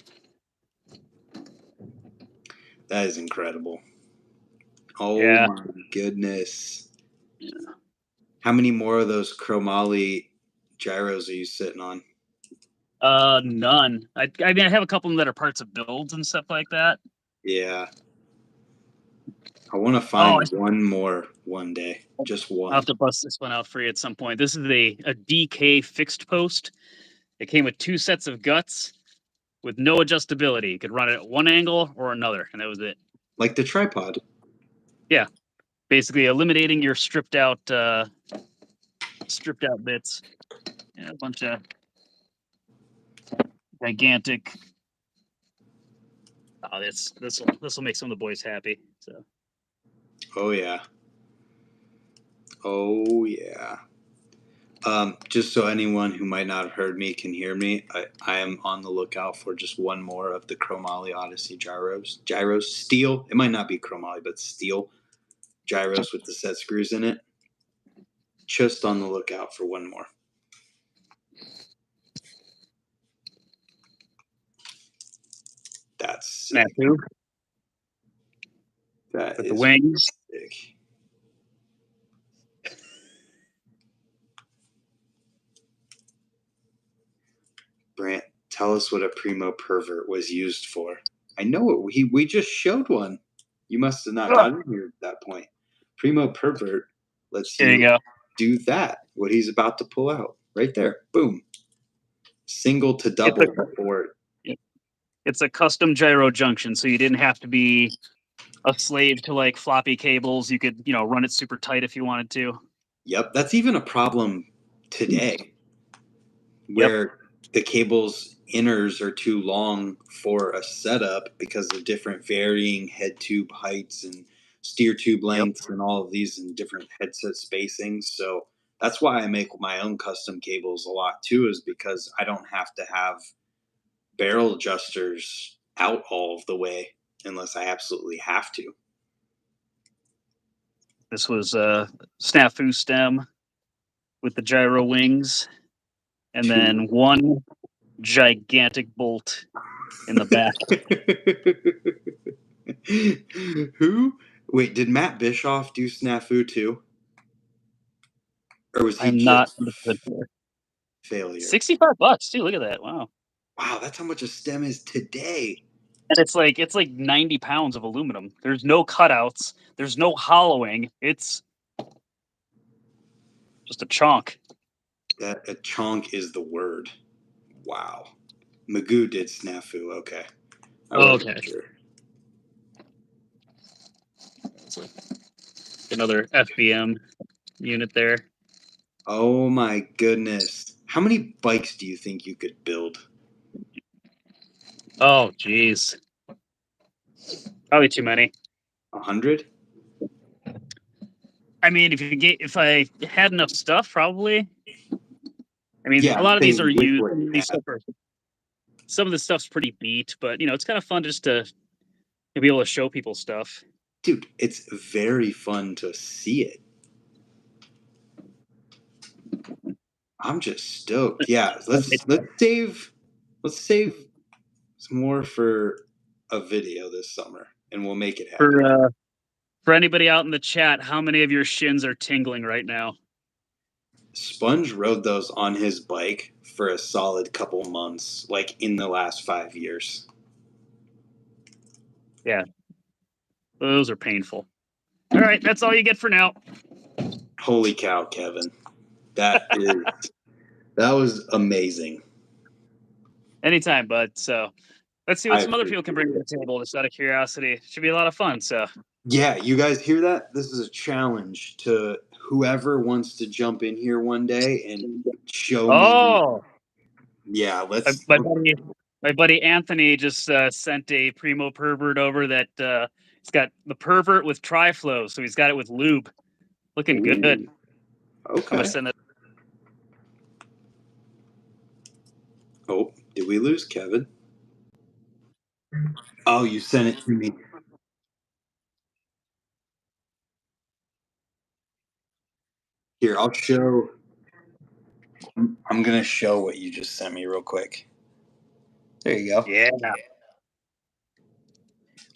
That is incredible. Oh Yeah. my goodness. Yeah. How many more of those chromoly gyros are you sitting on? None. I mean, I have a couple that are parts of builds and stuff like that. Yeah. I want to find one more one day. Just one. I'll have to bust this one out for you at some point. This is a DK fixed post. It came with two sets of guts with no adjustability. You could run it at one angle or another, and that was it. Like the tripod. Yeah. Basically eliminating your stripped out bits. Yeah, a bunch of gigantic. Oh, this will make some of the boys happy. So. Oh yeah. Oh yeah. Just so anyone who might not have heard me can hear me, I am on the lookout for just one more of the Chromoly Odyssey gyros. Gyros, steel. It might not be chromoly, but steel gyros with the set screws in it. Just on the lookout for one more. That's sick. That with is the wings. Sick. Brant, tell us what a primo pervert was used for. I know it. We just showed one. You must have not gotten here at that point. Primo pervert lets you do that. What he's about to pull out right there. Boom. Single to double before. It's a custom gyro junction, so you didn't have to be a slave to like floppy cables. You could, run it super tight if you wanted to. Yep, that's even a problem today, where the cable's inners are too long for a setup because of different varying head tube heights and steer tube lengths and all of these and different headset spacings. So that's why I make my own custom cables a lot too, is because I don't have to have barrel adjusters out all of the way unless I absolutely have to. This was a snafu stem with the gyro wings, and then one gigantic bolt in the back. Who? Wait, did Matt Bischoff do snafu too? Or was he I'm not failure? $65 too. Look at that! Wow. Wow, that's how much a stem is today. And it's like 90 pounds of aluminum. There's no cutouts. There's no hollowing. It's just a chunk. That a chunk is the word. Wow. Magoo did snafu. Okay. I wasn't sure. Another FBM unit there. Oh my goodness. How many bikes do you think you could build? Oh, geez. Probably too many. 100? I mean, if I had enough stuff, probably. I mean, Yeah, a lot of these are with used. what you have. Some of the stuff's pretty beat, but it's kind of fun just to be able to show people stuff. Dude, it's very fun to see it. I'm just stoked. Yeah, let's save some more for a video this summer, and we'll make it happen. For anybody out in the chat, how many of your shins are tingling right now? Sponge rode those on his bike for a solid couple months, like in the last 5 years. Yeah, those are painful. All right, that's all you get for now. Holy cow, Kevin. That was amazing. Anytime, bud. So let's see what some other people can bring to the table, just out of curiosity. It should be a lot of fun. So yeah, you guys hear that? This is a challenge to whoever wants to jump in here one day and show me. Yeah, let's. My buddy Anthony just sent a Primo pervert over that he's got the pervert with tri-flow, so he's got it with lube. Looking good. Okay. I'm gonna send it. Oh, did we lose Kevin? Oh, you sent it to me. Here, I'll show. I'm going to show what you just sent me real quick. There you go. Yeah.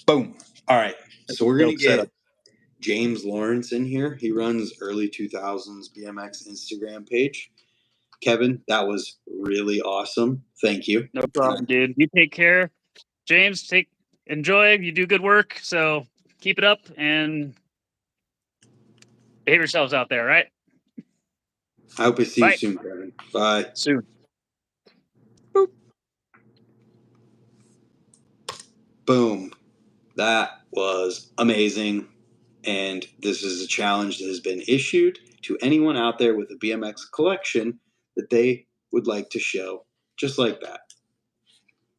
Boom. All right. So we're going to get James Lawrence in here. He runs early 2000s BMX Instagram page. Kevin, that was really awesome. Thank you. No problem, dude. You take care. James, enjoy. You do good work, so keep it up and behave yourselves out there, right? I hope I see you soon, Kevin. Bye. Soon. Boop. Boom. That was amazing. And this is a challenge that has been issued to anyone out there with a BMX collection that they would like to show, just like that.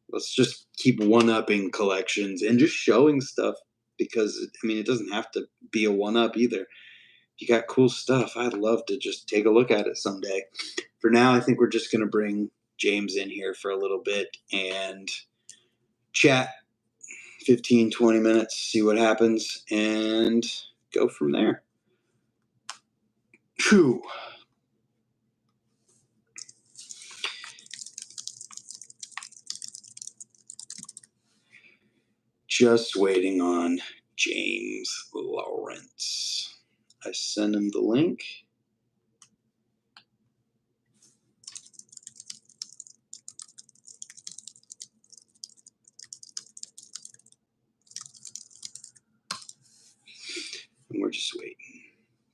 Let's just keep one-upping collections and just showing stuff, because I mean, it doesn't have to be a one-up either. You got cool stuff, I'd love to just take a look at it someday. For now, I think we're just going to bring James in here for a little bit and chat 15, 20 minutes, see what happens, and go from there. Phew. Just waiting on James Lawrence. I sent him the link. And we're just waiting.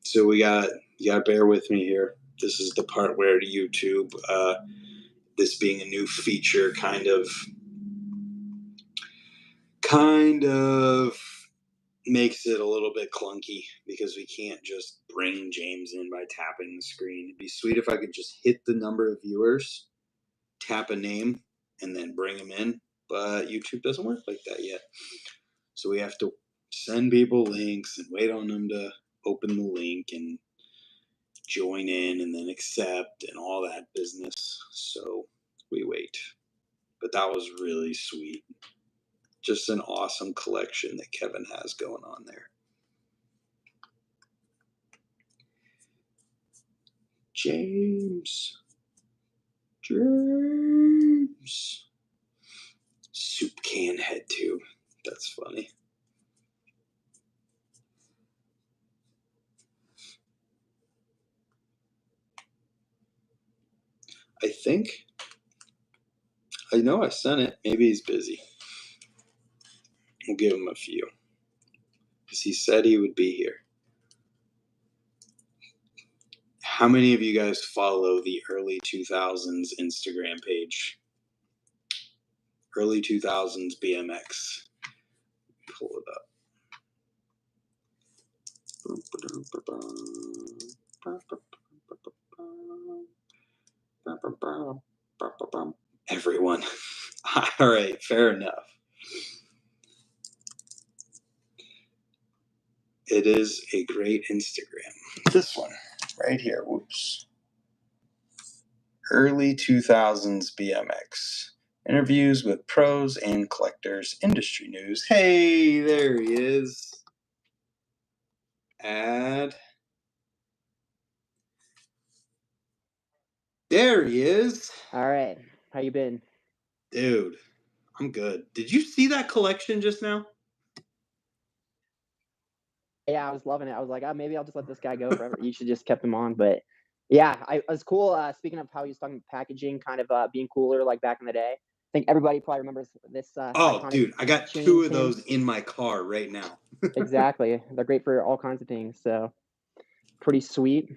So you gotta bear with me here. This is the part where YouTube, this being a new feature, kind of makes it a little bit clunky, because we can't just bring James in by tapping the screen. It'd be sweet if I could just hit the number of viewers, tap a name, and then bring them in, but YouTube doesn't work like that yet. So we have to send people links and wait on them to open the link and join in and then accept and all that business. So we wait. But that was really sweet. Just an awesome collection that Kevin has going on there. James. Soup can head too. That's funny. I know I sent it. Maybe he's busy. We'll give him a few, because he said he would be here. How many of you guys follow the early 2000s Instagram page? Early 2000s BMX. Pull it up. Everyone. All right, fair enough. It is a great Instagram. This one right here. Whoops. Early 2000s BMX. Interviews with pros and collectors. Industry news. Hey, there he is. Add. There he is. All right. How you been? Dude, I'm good. Did you see that collection just now? Yeah, I was loving it. I was like, oh, maybe I'll just let this guy go forever. You should just kept him on. But yeah, it was cool. Speaking of how he was talking about packaging, kind of being cooler like back in the day. I think everybody probably remembers this. Oh, iconic dude, I got chain 2 of pin. those in my car right now. Exactly. They're great for all kinds of things. So pretty sweet.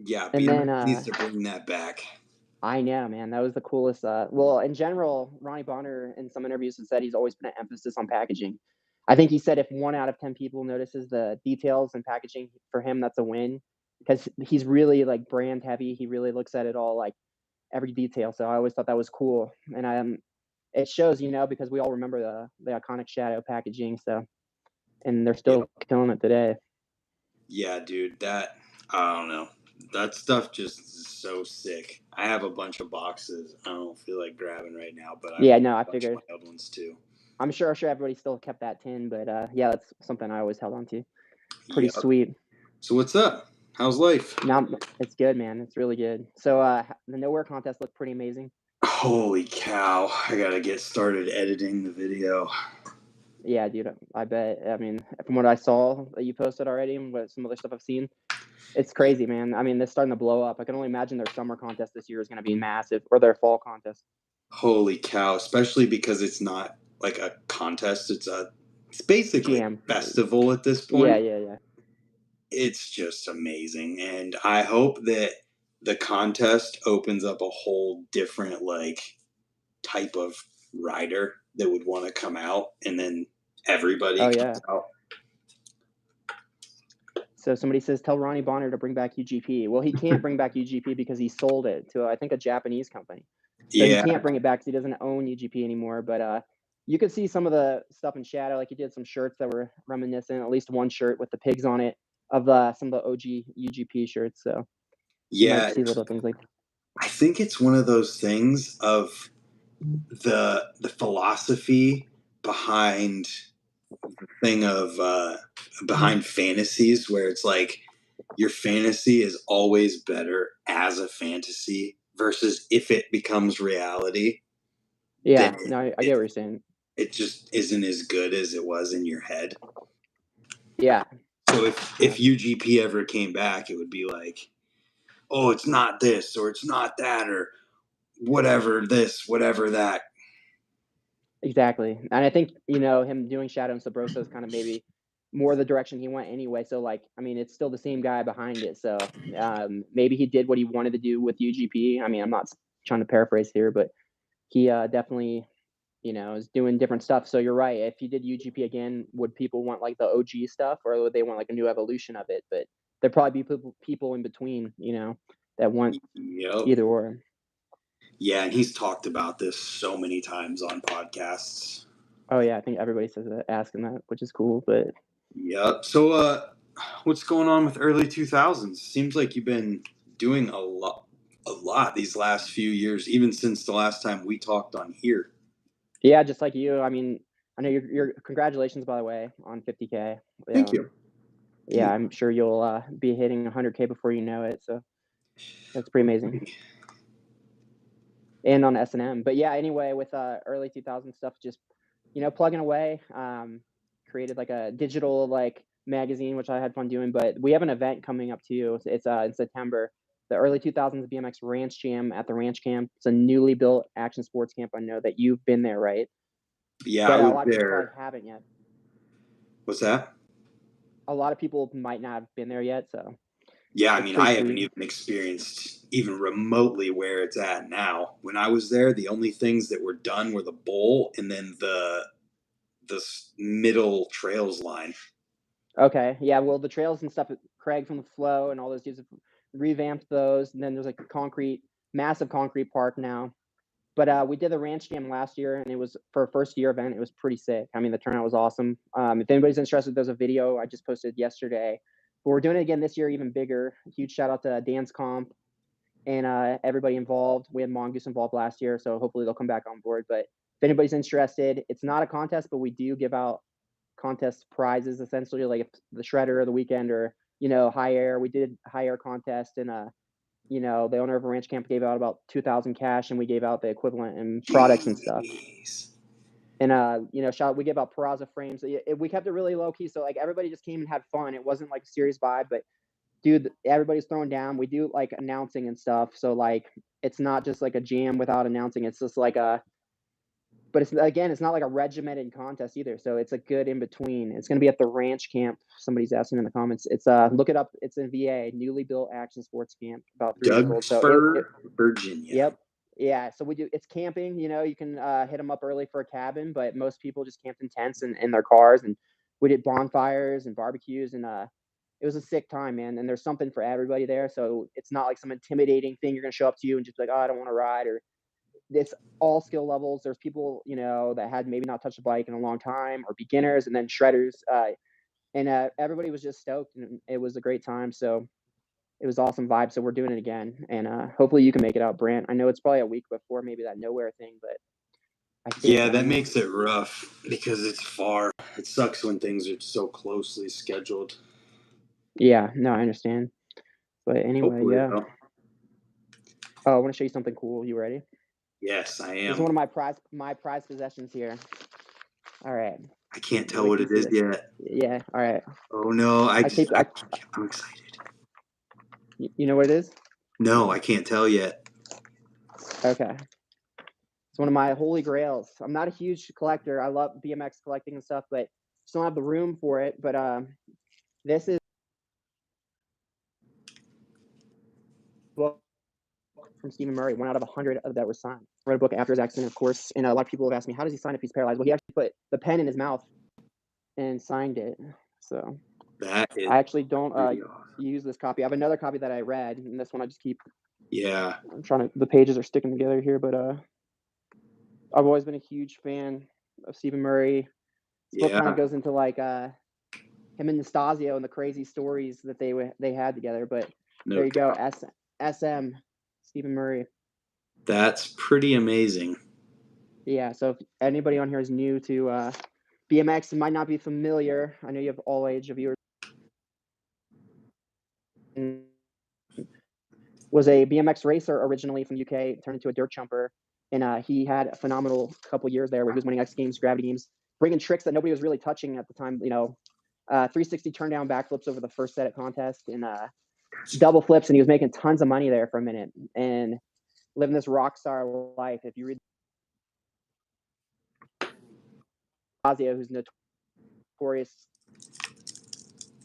Yeah, And then BMX needs to bring that back. I know, man. That was the coolest. Well, in general, Ronnie Bonner in some interviews has said he's always put an emphasis on packaging. I think he said if 1 out of 10 people notices the details and packaging, for him, that's a win because he's really like brand heavy. He really looks at it all, like every detail. So I always thought that was cool. And it shows, because we all remember the iconic Shadow packaging. So, and they're still killing it today. Yeah, dude, I don't know. That stuff just is so sick. I have a bunch of boxes. I don't feel like grabbing right now, but I have I a bunch figured. of wild ones too. I'm sure everybody still kept that tin, but yeah, that's something I always held on to. Pretty sweet. So what's up? How's life? Now it's good, man. It's really good. So the Nowhere contest looked pretty amazing. Holy cow. I gotta get started editing the video. Yeah, dude, I bet. I mean, from what I saw that you posted already and what some other stuff I've seen, it's crazy, man. I mean, it's starting to blow up. I can only imagine their summer contest this year is going to be massive, or their fall contest. Holy cow, especially because it's not like a contest. It's basically Jam. a festival at this point. Yeah. It's just amazing. And I hope that the contest opens up a whole different type of rider that would want to come out, and then everybody comes out. So somebody says, tell Ronnie Bonner to bring back UGP. Well, he can't bring back UGP because he sold it to, I think, a Japanese company. So he can't bring it back because he doesn't own UGP anymore. But you could see some of the stuff in Shadow. Like he did some shirts that were reminiscent, at least one shirt with the pigs on it of some of the OG UGP shirts. So you might see little things like that. I think it's one of those things of the philosophy behind behind fantasies, where it's like your fantasy is always better as a fantasy versus if it becomes reality. Yeah, no, I get what you're saying. It just isn't as good as it was in your head. Yeah. So if UGP ever came back, it would be like, oh, it's not this or it's not that or whatever this, whatever that. Exactly. And I think, him doing Shadow and Sabroso is kind of maybe more the direction he went anyway. So I mean, it's still the same guy behind it. So maybe he did what he wanted to do with UGP. I mean, I'm not trying to paraphrase here, but he definitely, is doing different stuff. So you're right. If he did UGP again, would people want like the OG stuff or would they want like a new evolution of it? But there'd probably be people in between, that want either or. Yeah, and he's talked about this so many times on podcasts. Oh yeah, I think everybody says that, asking that, which is cool. But yeah, so what's going on with early 2000s? Seems like you've been doing a lot these last few years, even since the last time we talked on here. Yeah, just like you. I mean, I know you're congratulations, by the way, on 50K. Thank you. Yeah, I'm sure you'll be hitting 100K before you know it. So that's pretty amazing. And on S&M. But yeah, anyway, with early 2000 stuff, just, plugging away, created like a digital magazine, which I had fun doing. But we have an event coming up too. It's in September. The early 2000s BMX Ranch Jam at the Ranch Camp. It's a newly built action sports camp. I know that you've been there, right? Yeah, but I was a lot of people there. probably haven't yet. What's that? A lot of people might not have been there yet, so. Yeah, I mean, I haven't even experienced even remotely where it's at now. When I was there, the only things that were done were the bowl and then the middle trails line. Okay, yeah, well, the trails and stuff, Craig from the Flow and all those dudes have revamped those, and then there's like massive concrete park now. But we did the ranch jam last year, and it was for a first year event. It was pretty sick. I mean, the turnout was awesome. If anybody's interested, there's a video I just posted yesterday. But we're doing it again this year, even bigger. Huge shout out to Dance Comp and everybody involved. We had Mongoose involved last year, so hopefully they'll come back on board. But if anybody's interested, it's not a contest, but we do give out contest prizes essentially, like if the shredder of the weekend or high air. We did high air contest, and the owner of a ranch camp gave out about 2,000 cash, and we gave out the equivalent in products and stuff. And we gave out Peraza frames. We kept it really low key, so like everybody just came and had fun. It wasn't like a serious vibe, but dude, everybody's throwing down. We do like announcing and stuff, so like it's not just like a jam without announcing. It's just like but it's not like a regimented contest either. So it's a good in between. It's going to be at the ranch camp. Somebody's asking in the comments. It's look it up. It's in VA, newly built action sports camp, about 3 years old. So Virginia. Yep. Yeah. So it's camping. You can hit them up early for a cabin, but most people just camped in tents and in their cars. And we did bonfires and barbecues, and it was a sick time, man. And there's something for everybody there. So it's not like some intimidating thing. You're going to show up to you and just be like, oh, I don't want to ride, or it's all skill levels. There's people, that had maybe not touched a bike in a long time, or beginners, and then shredders. And everybody was just stoked, and it was a great time. So it was awesome vibe. So we're doing it again, and hopefully you can make it out, Brant. I know it's probably a week before maybe that nowhere thing, but that makes it rough because it's far. It sucks when things are so closely scheduled. Yeah, no, I understand. But anyway, Hopefully, yeah. though. Oh, I want to show you something cool. You ready? Yes, I am. This is one of my prized possessions here. All right. I can't tell what it is yet. Yeah. All right. Oh no! I'm excited. You know what it is? No, I can't tell yet. Okay. It's one of my holy grails. I'm not a huge collector. I love BMX collecting and stuff, but just don't have the room for it. But this is book from Stephen Murray, 1 out of 100 that were signed. I read a book after his accident, of course, and a lot of people have asked me, how does he sign if he's paralyzed? Well, he actually put the pen in his mouth and signed it. So that is I actually don't use this copy. I have another copy that I read, and this one I just keep. Yeah. The pages are sticking together here, but I've always been a huge fan of Stephen Murray. This book kind of goes into like him and Nastasio and the crazy stories that they had together. But there you go, SM Stephen Murray. That's pretty amazing. Yeah. So if anybody on here is new to BMX and might not be familiar, I know you have all age of viewers. Was a BMX racer originally from UK, turned into a dirt jumper, and he had a phenomenal couple years there where he was winning X Games, Gravity Games, bringing tricks that nobody was really touching at the time. 360 turn down backflips over the first set at contest, and double flips, and he was making tons of money there for a minute and living this rock star life. If you read Azio, who's notorious,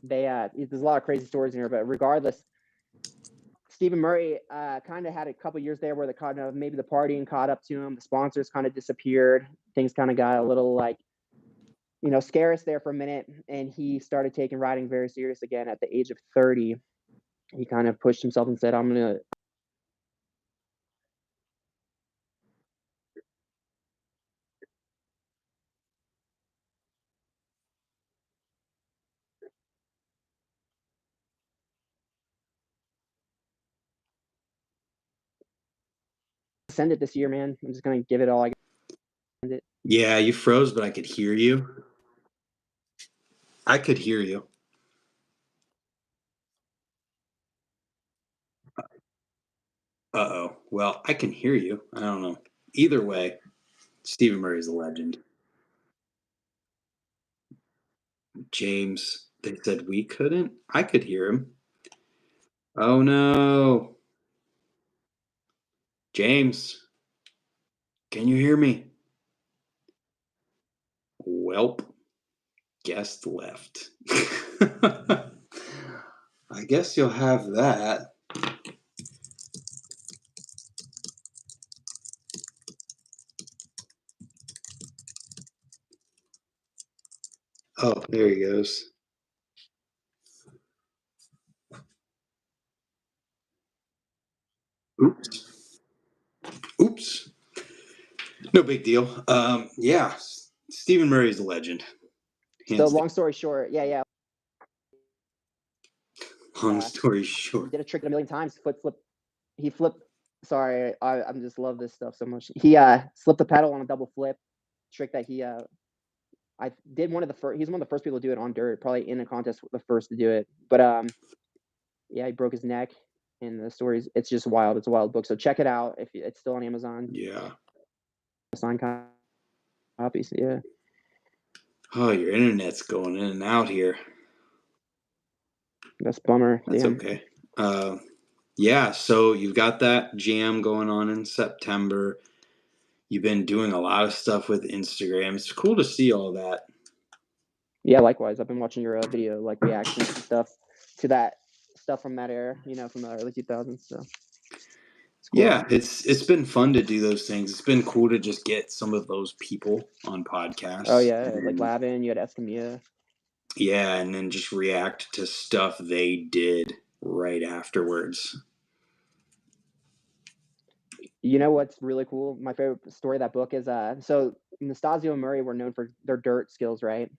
there's a lot of crazy stories in here, but regardless, Stephen Murray kind of had a couple years there where maybe the partying caught up to him. The sponsors kind of disappeared. Things kind of got a little scarce there for a minute, and he started taking riding very serious again at the age of 30. He kind of pushed himself and said, I'm going to send it this year, man. I'm just going to give it all I got. Yeah, you froze, but I could hear you. I could hear you. Uh-oh. Well, I can hear you. I don't know. Either way, Stephen Murray's a legend. James, they said we couldn't? I could hear him. Oh, no. James, can you hear me? Welp, guest left. I guess you'll have that. Oh, there he goes. Oops. No big deal. Yeah, Stephen Murray's a legend. So long story short, yeah. Long story He short. did a trick a million times. He flipped. Sorry, I just love this stuff so much. He slipped the pedal on a double flip trick that I did one of the first. He's one of the first people to do it on dirt, probably in a contest, the first to do it. But yeah, he broke his neck, and the stories. It's just wild. It's a wild book. So check it out if it's still on Amazon. Yeah. Signed copies. Yeah. Oh, your internet's going in and out here. That's a bummer. That's Damn. okay. Yeah, so you've got that jam going on in September. You've been doing a lot of stuff with Instagram. It's cool to see all that. Yeah, likewise. I've been watching your video, like reactions and stuff to that stuff from that era, from the early 2000s. So it's cool. Yeah, it's been fun to do those things. It's been cool to just get some of those people on podcasts. Oh yeah, like Lavin, you had Escamilla. Yeah, and then just react to stuff they did right afterwards. You know what's really cool? My favorite story of that book is so Nastasio and Murray were known for their dirt skills, right?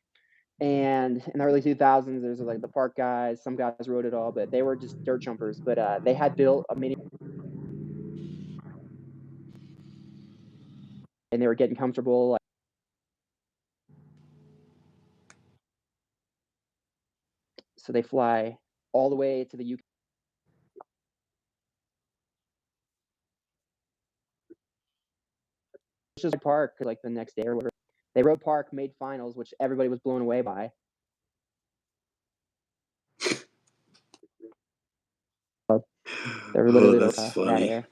And in the early 2000s, there's like the park guys, some guys wrote it all, but they were just dirt jumpers. But they had built a mini, and they were getting comfortable. Like, so they fly all the way to the UK. Just park like the next day or whatever. They rode park, made finals, which everybody was blown away by. They're literally that's funny. that air.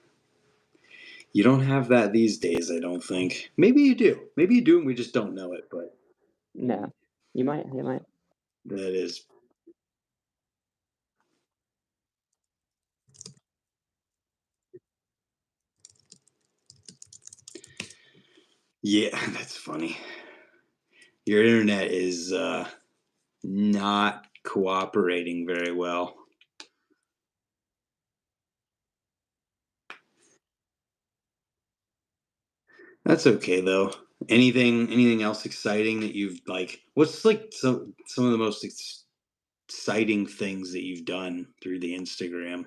You don't have that these days, I don't think. Maybe you do. Maybe you do, and we just don't know it. But no, you might. That is. Yeah, that's funny. Your internet is not cooperating very well. That's okay though. Anything else exciting that you've like? What's like some of the most exciting things that you've done through the Instagram?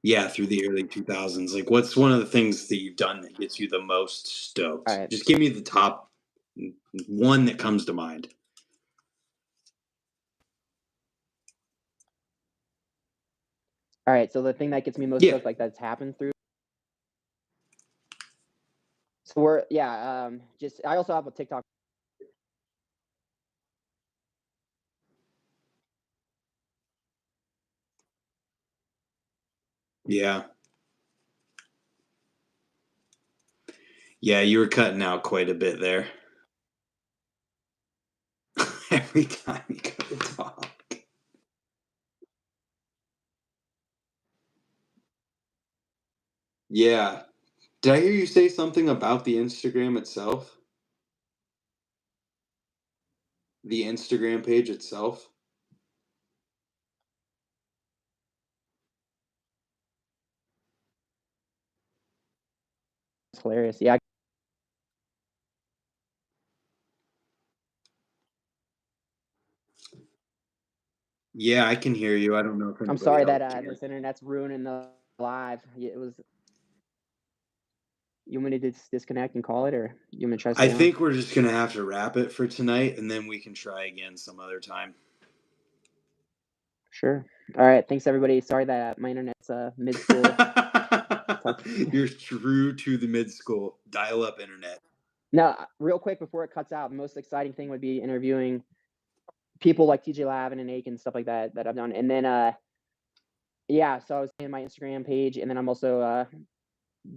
Yeah, through the early 2000s. Like, what's one of the things that you've done that gets you the most stoked? All right. Just give me the top one that comes to mind. All right. So the thing that gets me most stoked, like that's happened through. So I also have a TikTok. Yeah. Yeah, you were cutting out quite a bit there. Every time you go to talk. Yeah. Did I hear you say something about the Instagram itself? The Instagram page itself? It's hilarious. Yeah. Yeah, I can hear you. I don't know if I'm sorry else that can. this internet's ruining the live. It was. You want me to disconnect and call it, or you want me to try to stay I on? think we're just gonna have to wrap it for tonight, and then we can try again some other time. Sure. All right. Thanks, everybody. Sorry that my internet's mid school. You're true to the mid school dial-up internet. Now, real quick before it cuts out, the most exciting thing would be interviewing people like TJ Lavin and Aiken, stuff like that I've done. And then so I was in my Instagram page, and then I'm also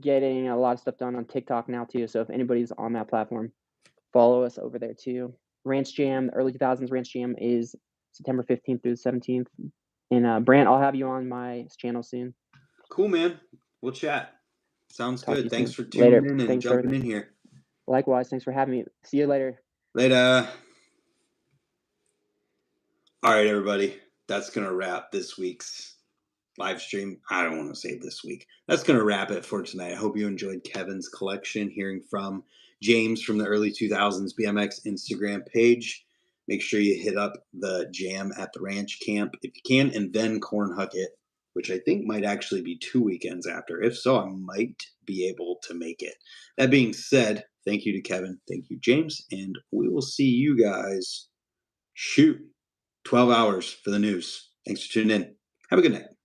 getting a lot of stuff done on TikTok now too. So if anybody's on that platform, follow us over there too. Ranch Jam, the early 2000s Ranch Jam is September 15th through the 17th. And Brant, I'll have you on my channel soon. Cool, man. We'll chat. Sounds good. Thanks for tuning in and jumping in here. Likewise. Thanks for having me. See you later. Later. All right, everybody. That's going to wrap this week's live stream. I don't want to say this week. That's going to wrap it for tonight. I hope you enjoyed Kevin's collection, hearing from James from the early 2000s BMX Instagram page. Make sure you hit up the Jam at the Ranch camp if you can, and then Cornhucket, which I think might actually be 2 weekends after. If so, I might be able to make it. That being said, thank you to Kevin. Thank you, James. And we will see you guys, 12 hours for the news. Thanks for tuning in. Have a good night.